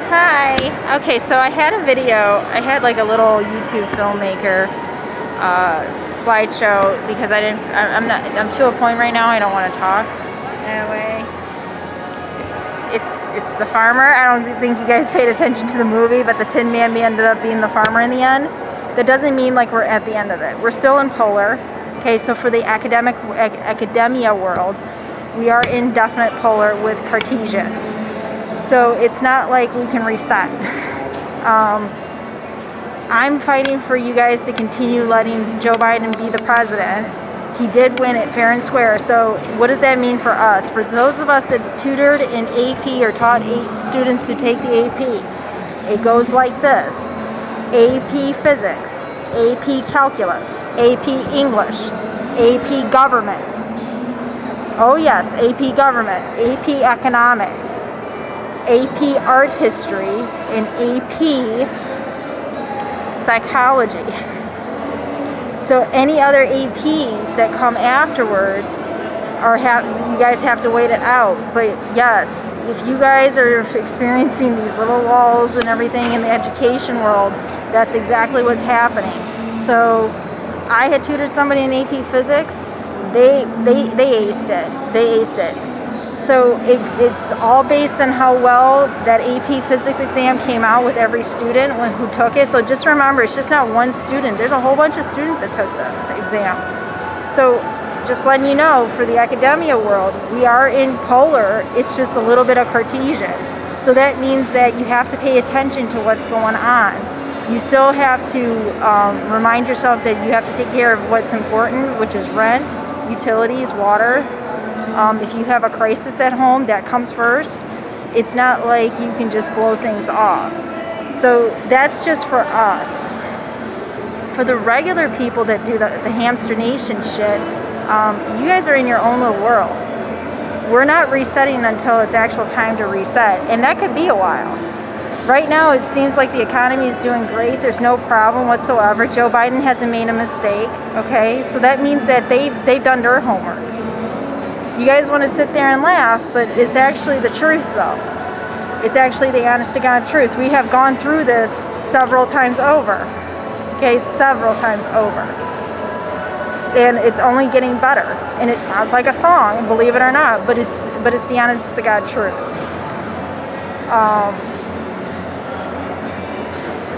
Hi. Okay, so I had a video. I had like a little YouTube filmmaker slideshow because I'm to a point right now. I don't want to talk. Anyway, it's the farmer. I don't think you guys paid attention to the movie, but the Tin Man ended up being the farmer in the end. That doesn't mean like we're at the end of it. We're still in polar. Okay, so for the academia world, we are in definite polar with Cartesian. So it's not like we can reset. I'm fighting for you guys to continue letting Joe Biden be the president. He did win it fair and square. So what does that mean for us? For those of us that tutored in AP or taught students to take the AP, it goes like this. AP Physics, AP Calculus, AP English, AP Government. Oh yes, AP Government, AP Economics, AP Art History, and AP Psychology. So any other APs that come afterwards you guys have to wait it out. But yes, if you guys are experiencing these little walls and everything in the education world, that's exactly what's happening. So I had tutored somebody in AP Physics. They aced it. They aced it. So it's all based on how well that AP Physics exam came out with every student who took it. So just remember, it's just not one student. There's a whole bunch of students that took this exam. So just letting you know, for the academia world, we are in polar. It's just a little bit of Cartesian. So that means that you have to pay attention to what's going on. You still have to remind yourself that you have to take care of what's important, which is rent, utilities, water. If you have a crisis at home, that comes first. It's not like you can just blow things off. So that's just for us. For the regular people that do the hamster nation shit, you guys are in your own little world. We're not resetting until it's actual time to reset, and that could be a while. Right now, it seems like the economy is doing great. There's no problem whatsoever. Joe Biden hasn't made a mistake, okay? So that means that they've done their homework. You guys want to sit there and laugh, but it's actually the truth, though. It's actually the honest-to-God truth. We have gone through this several times over, okay? Several times over. And it's only getting better. And it sounds like a song, believe it or not, but it's the honest-to-God truth.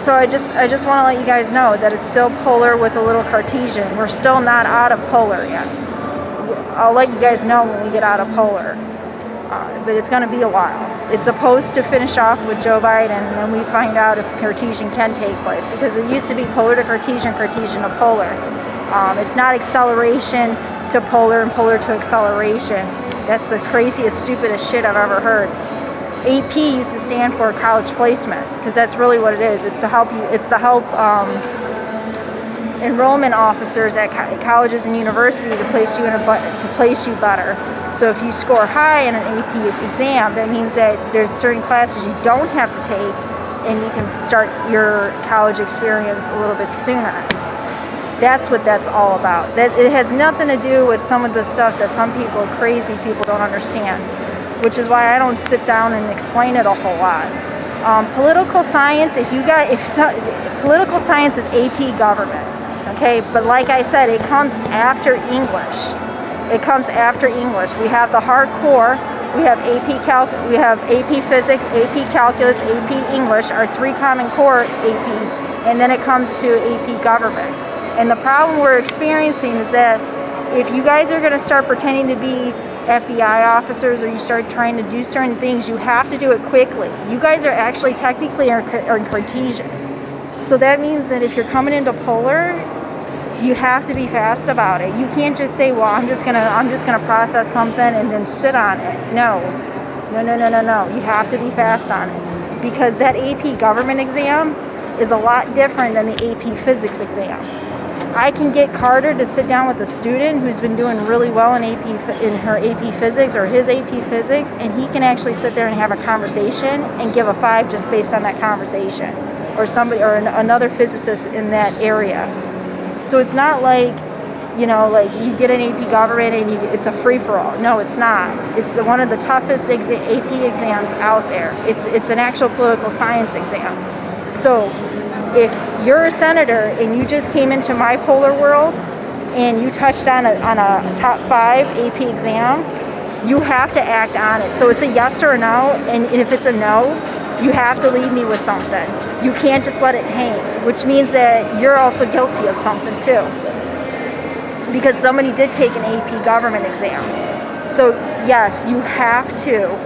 So I just want to let you guys know that it's still polar with a little Cartesian. We're still not out of polar yet. I'll let you guys know when we get out of polar. But it's going to be a while. It's supposed to finish off with Joe Biden, and then we find out if Cartesian can take place. Because it used to be polar to Cartesian, Cartesian to polar. It's not acceleration to polar and polar to acceleration. That's the craziest, stupidest shit I've ever heard. AP used to stand for college placement, because that's really what it is. It's to help enrollment officers at colleges and universities to place you better. So if you score high in an AP exam, that means that there's certain classes you don't have to take, and you can start your college experience a little bit sooner. That's what that's all about. It has nothing to do with some of the stuff that some people, crazy people, don't understand, which is why I don't sit down and explain it a whole lot. Political science, political science is AP government, okay? But like I said, it comes after English. It comes after English. We have the hardcore. We have we have AP Physics, AP Calculus, AP English, our three common core APs, and then it comes to AP Government. And the problem we're experiencing is that if you guys are going to start pretending to be FBI officers, or you start trying to do certain things, you have to do it quickly. You guys are actually technically in Cartesian. So that means that if you're coming into polar, you have to be fast about it. You can't just say, well, I'm just gonna process something and then sit on it. No. You have to be fast on it, because that AP government exam is a lot different than the AP physics exam. I can get Carter to sit down with a student who's been doing really well in her AP physics or his AP physics, and he can actually sit there and have a conversation and give a 5 just based on that conversation, or another physicist in that area. So it's not like you know, like you get an AP government and it's a free-for-all. No, it's not. It's one of the toughest AP exams out there. It's an actual political science exam. So if you're a senator and you just came into my polar world and you touched on a top 5 AP exam, you have to act on it. So it's a yes or a no, and if it's a no, you have to leave me with something. You can't just let it hang, which means that you're also guilty of something too. Because somebody did take an AP government exam. So yes, you have to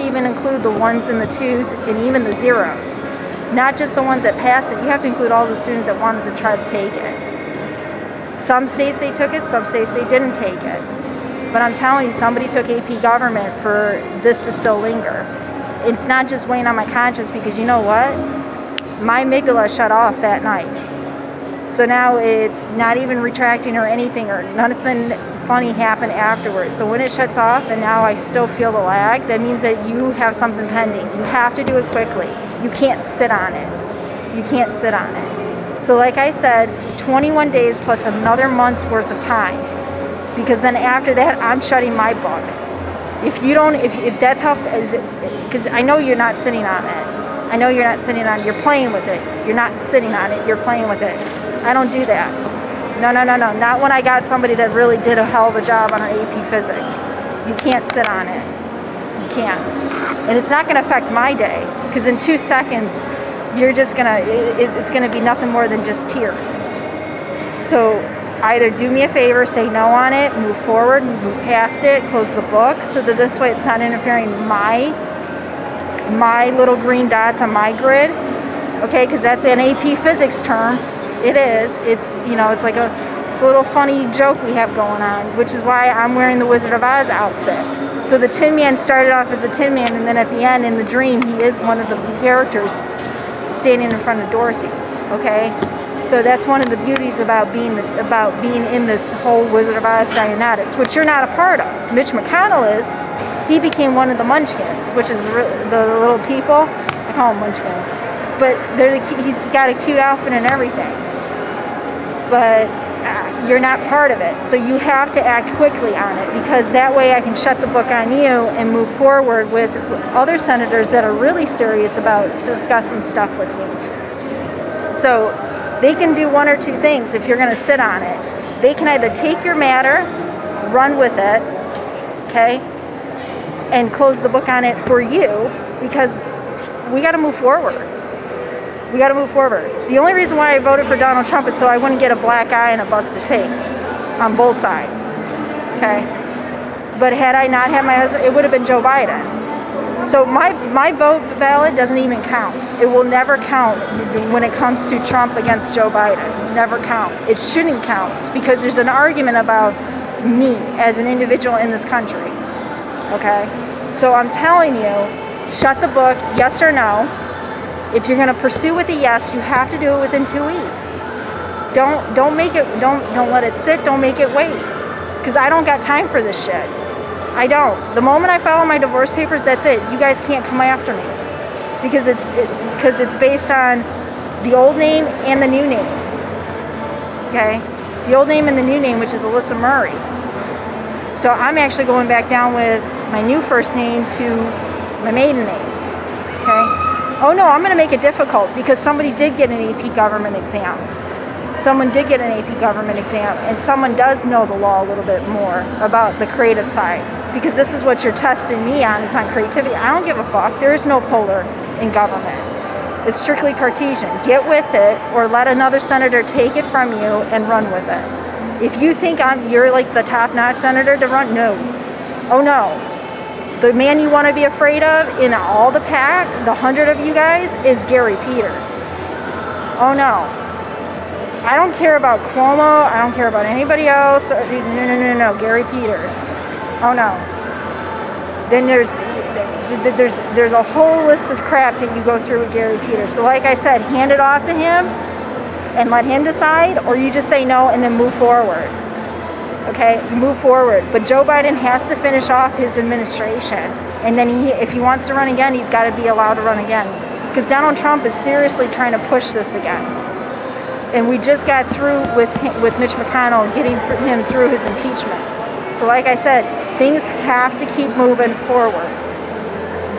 even include the 1s and the 2s and even the 0s. Not just the ones that passed it. You have to include all the students that wanted to try to take it. Some states they took it, some states they didn't take it. But I'm telling you, somebody took AP government for this to still linger. It's not just weighing on my conscience, because you know what? My amygdala shut off that night. So now it's not even retracting or anything, or nothing funny happened afterwards. So when it shuts off and now I still feel the lag, that means that you have something pending. You have to do it quickly. You can't sit on it. You can't sit on it. So like I said, 21 days plus another month's worth of time. Because then after that, I'm shutting my book. If you don't, if that's how, because I know you're not sitting on it. I know you're not sitting on it. You're playing with it. You're not sitting on it. You're playing with it. I don't do that. No. Not when I got somebody that really did a hell of a job on our AP physics. You can't sit on it. You can't. And it's not going to affect my day, because in 2 seconds, you're just going to, it's going to be nothing more than just tears. So either do me a favor, say no on it, move forward, move past it, close the book, so that this way it's not interfering my little green dots on my grid, okay? Because that's an AP physics term. It is. It's, you know, it's like it's a little funny joke we have going on, which is why I'm wearing the Wizard of Oz outfit. So the Tin Man started off as a Tin Man, and then at the end in the dream, he is one of the characters standing in front of Dorothy, okay? So that's one of the beauties about being in this whole Wizard of Oz Dianetics, which you're not a part of. Mitch McConnell is. He became one of the Munchkins, which is the little people. I call them Munchkins. But he's got a cute outfit and everything. But you're not part of it. So you have to act quickly on it, because that way I can shut the book on you and move forward with other senators that are really serious about discussing stuff with me. So they can do one or two things if you're going to sit on it. They can either take your matter, run with it, okay, and close the book on it for you, because we got to move forward. We got to move forward. The only reason why I voted for Donald Trump is so I wouldn't get a black eye and a busted face on both sides, okay? But had I not had my husband, it would have been Joe Biden. So my vote ballot doesn't even count. It will never count when it comes to Trump against Joe Biden. Never count. It shouldn't count, because there's an argument about me as an individual in this country. Okay? So I'm telling you, shut the book, yes or no. If you're going to pursue with a yes, you have to do it within 2 weeks. Don't make it, don't let it sit, don't make it wait. Because I don't got time for this shit. I don't. The moment I file my divorce papers, that's it. You guys can't come after me, because it's based on the old name and the new name. Okay, the old name and the new name, which is Alyssa Murray. So I'm actually going back down with my new first name to my maiden name. Okay. Oh no, I'm going to make it difficult, because somebody did get an AP government exam. Someone did get an AP government exam, and someone does know the law a little bit more about the creative side, because this is what you're testing me on, is on creativity. I don't give a fuck. There is no polar in government. It's strictly Cartesian. Get with it, or let another senator take it from you and run with it. If you think you're like the top-notch senator to run, no. Oh no. The man you want to be afraid of in all the pack, the 100 of you guys, is Gary Peters. Oh no. I don't care about Cuomo. I don't care about anybody else. No. Gary Peters. Oh no. Then there's a whole list of crap that you go through with Gary Peters. So like I said, hand it off to him and let him decide, or you just say no and then move forward. Okay, move forward. But Joe Biden has to finish off his administration, and then if he wants to run again, he's got to be allowed to run again, because Donald Trump is seriously trying to push this again. And we just got through with Mitch McConnell getting him through his impeachment. So like I said, things have to keep moving forward.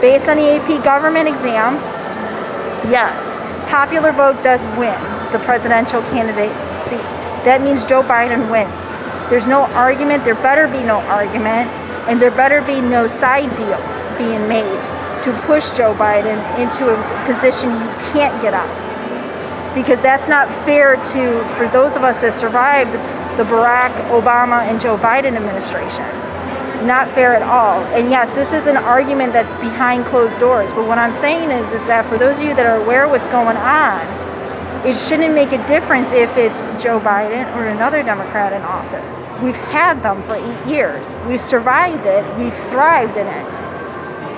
Based on the AP government exam, yes, popular vote does win the presidential candidate seat. That means Joe Biden wins. There's no argument, there better be no argument, and there better be no side deals being made to push Joe Biden into a position he can't get out. Because that's not fair for those of us that survived the Barack Obama and Joe Biden administration. Not fair at all. And yes, this is an argument that's behind closed doors. But what I'm saying is that for those of you that are aware of what's going on, it shouldn't make a difference if it's Joe Biden or another Democrat in office. We've had them for 8 years. We've survived it. We've thrived in it.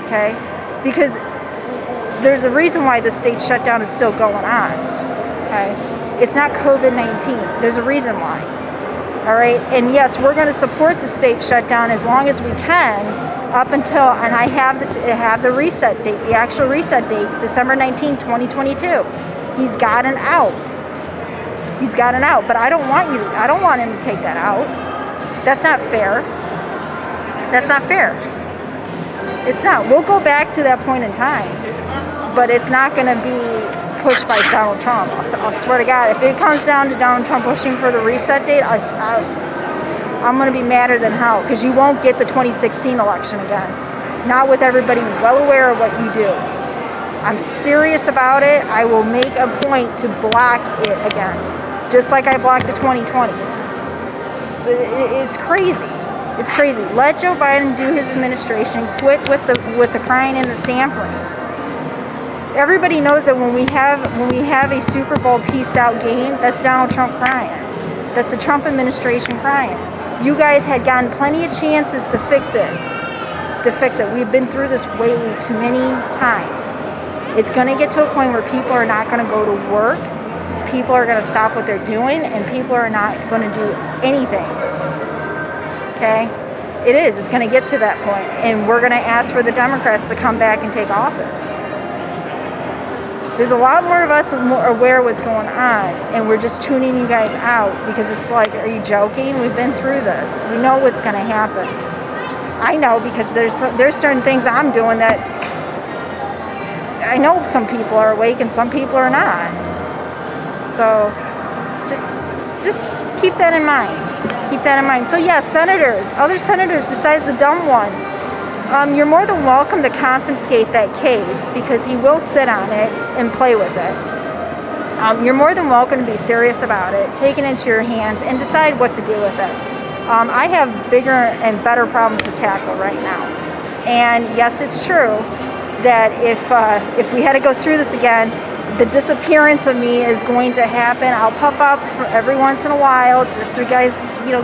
Okay? Because there's a reason why the state shutdown is still going on. Okay? It's not COVID-19. There's a reason why. All right? And yes, we're going to support the state shutdown as long as we can up until, and I have the reset date, the actual reset date, December 19, 2022. He's gotten out. He's gotten out, but I don't want him to take that out. That's not fair. That's not fair. It's not. We'll go back to that point in time, but it's not going to be pushed by Donald Trump. I'll swear to God, if it comes down to Donald Trump pushing for the reset date, I'm going to be madder than hell, because you won't get the 2016 election again. Not with everybody well aware of what you do. I'm serious about it. I will make a point to block it again, just like I blocked the 2020. It's crazy. It's crazy. Let Joe Biden do his administration. Quit with the crying and the stampering. Everybody knows that when we have a Super Bowl pieced out game, that's Donald Trump crying. That's the Trump administration crying. You guys had gotten plenty of chances to fix it. We've been through this way too many times. It's going to get to a point where people are not going to go to work. People are going to stop what they're doing, and people are not going to do anything. Okay? It is. It's going to get to that point, and we're going to ask for the Democrats to come back and take office. There's a lot more of us aware of what's going on, and we're just tuning you guys out because it's like, are you joking? We've been through this. We know what's going to happen. I know, because there's certain things I'm doing that I know some people are awake and some people are not. So just keep that in mind. Keep that in mind. So yes, senators, other senators besides the dumb one, you're more than welcome to confiscate that case, because he will sit on it and play with it. You're more than welcome to be serious about it, take it into your hands, and decide what to do with it. I have bigger and better problems to tackle right now. And yes, it's true that if we had to go through this again, the disappearance of me is going to happen. I'll pop up for every once in a while, just so you guys,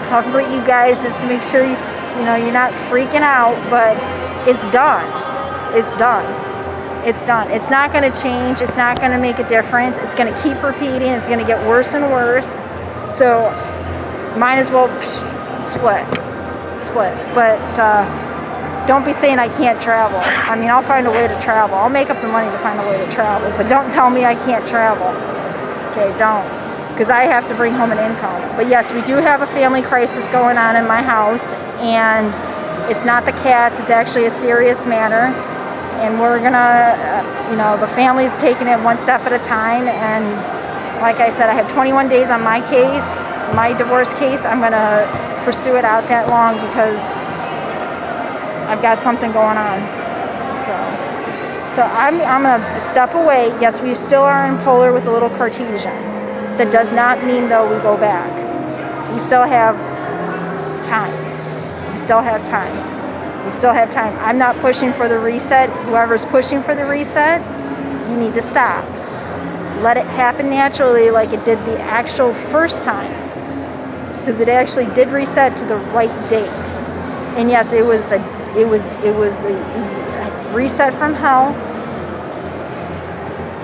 comfort you guys, just to make sure you're not freaking out. But it's done. It's done. It's done. It's not going to change. It's not going to make a difference. It's going to keep repeating. It's going to get worse and worse. So might as well split. But don't be saying I can't travel. I mean, I'll find a way to travel. I'll make up the money to find a way to travel. But don't tell me I can't travel. Okay, don't. Because I have to bring home an income. But yes, we do have a family crisis going on in my house. And it's not the cats. It's actually a serious matter. And we're going to, the family's taking it one step at a time. And like I said, I have 21 days on my case, my divorce case. I'm going to pursue it out that long because I've got something going on. So I'm going to step away. Yes, we still are in polar with a little Cartesian. That does not mean, though, we go back. We still have time. We still have time. I'm not pushing for the reset. Whoever's pushing for the reset, you need to stop. Let it happen naturally like it did the actual first time. Because it actually did reset to the right date. And yes, it was the reset from hell,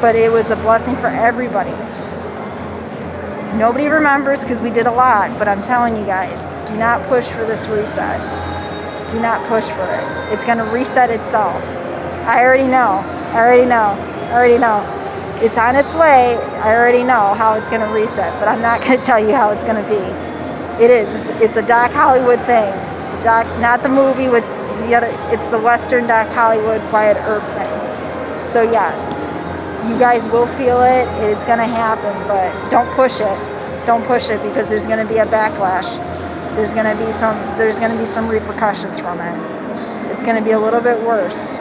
but it was a blessing for everybody. Nobody remembers because we did a lot, but I'm telling you guys, do not push for this reset. Do not push for it. It's going to reset itself. I already know. It's on its way. I already know how it's going to reset, but I'm not going to tell you how it's going to be. It is. It's a Doc Hollywood thing. Not the movie with the other. It's the Western Doc Hollywood Wyatt Earp thing. So yes, you guys will feel it. It's going to happen, but don't push it. Don't push it, because there's going to be a backlash. There's going to be some repercussions from it. It's going to be a little bit worse.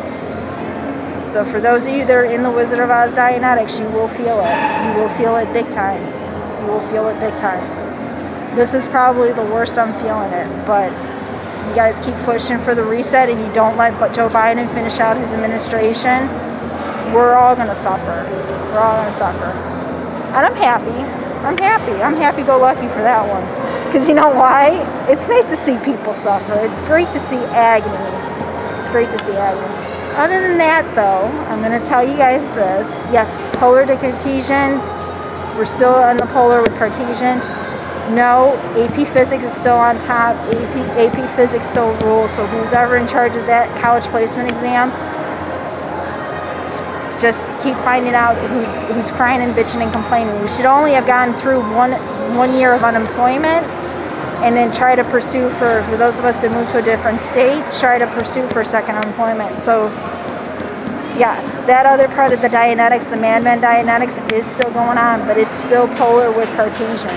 So for those of you that are in the Wizard of Oz Dianetics, you will feel it. You will feel it big time. You will feel it big time. This is probably the worst I'm feeling it, but you guys keep pushing for the reset and you don't let Joe Biden finish out his administration, we're all going to suffer. We're all going to suffer. And I'm happy. I'm happy. I'm happy-go-lucky for that one. Because you know why? It's nice to see people suffer. It's great to see agony. It's great to see agony. Other than that, though, I'm going to tell you guys this. Yes, polar to Cartesians. We're still on the polar with Cartesian. No, AP Physics is still on top. AP Physics still rules. So who's ever in charge of that college placement exam, just keep finding out who's crying and bitching and complaining. We should only have gone through one year of unemployment, and then try to pursue for those of us that move to a different state, try to pursue for second employment. So yes, that other part of the Dianetics, the Madman Dianetics, is still going on, but it's still polar with Cartesian.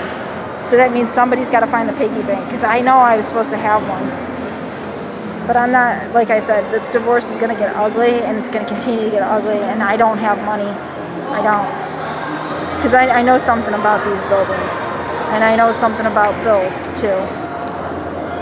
So that means somebody's got to find the piggy bank, because I know I was supposed to have one. But I'm not, like I said, this divorce is going to get ugly, and it's going to continue to get ugly, and I don't have money. I don't. Because I know something about these buildings, and I know something about bills, too.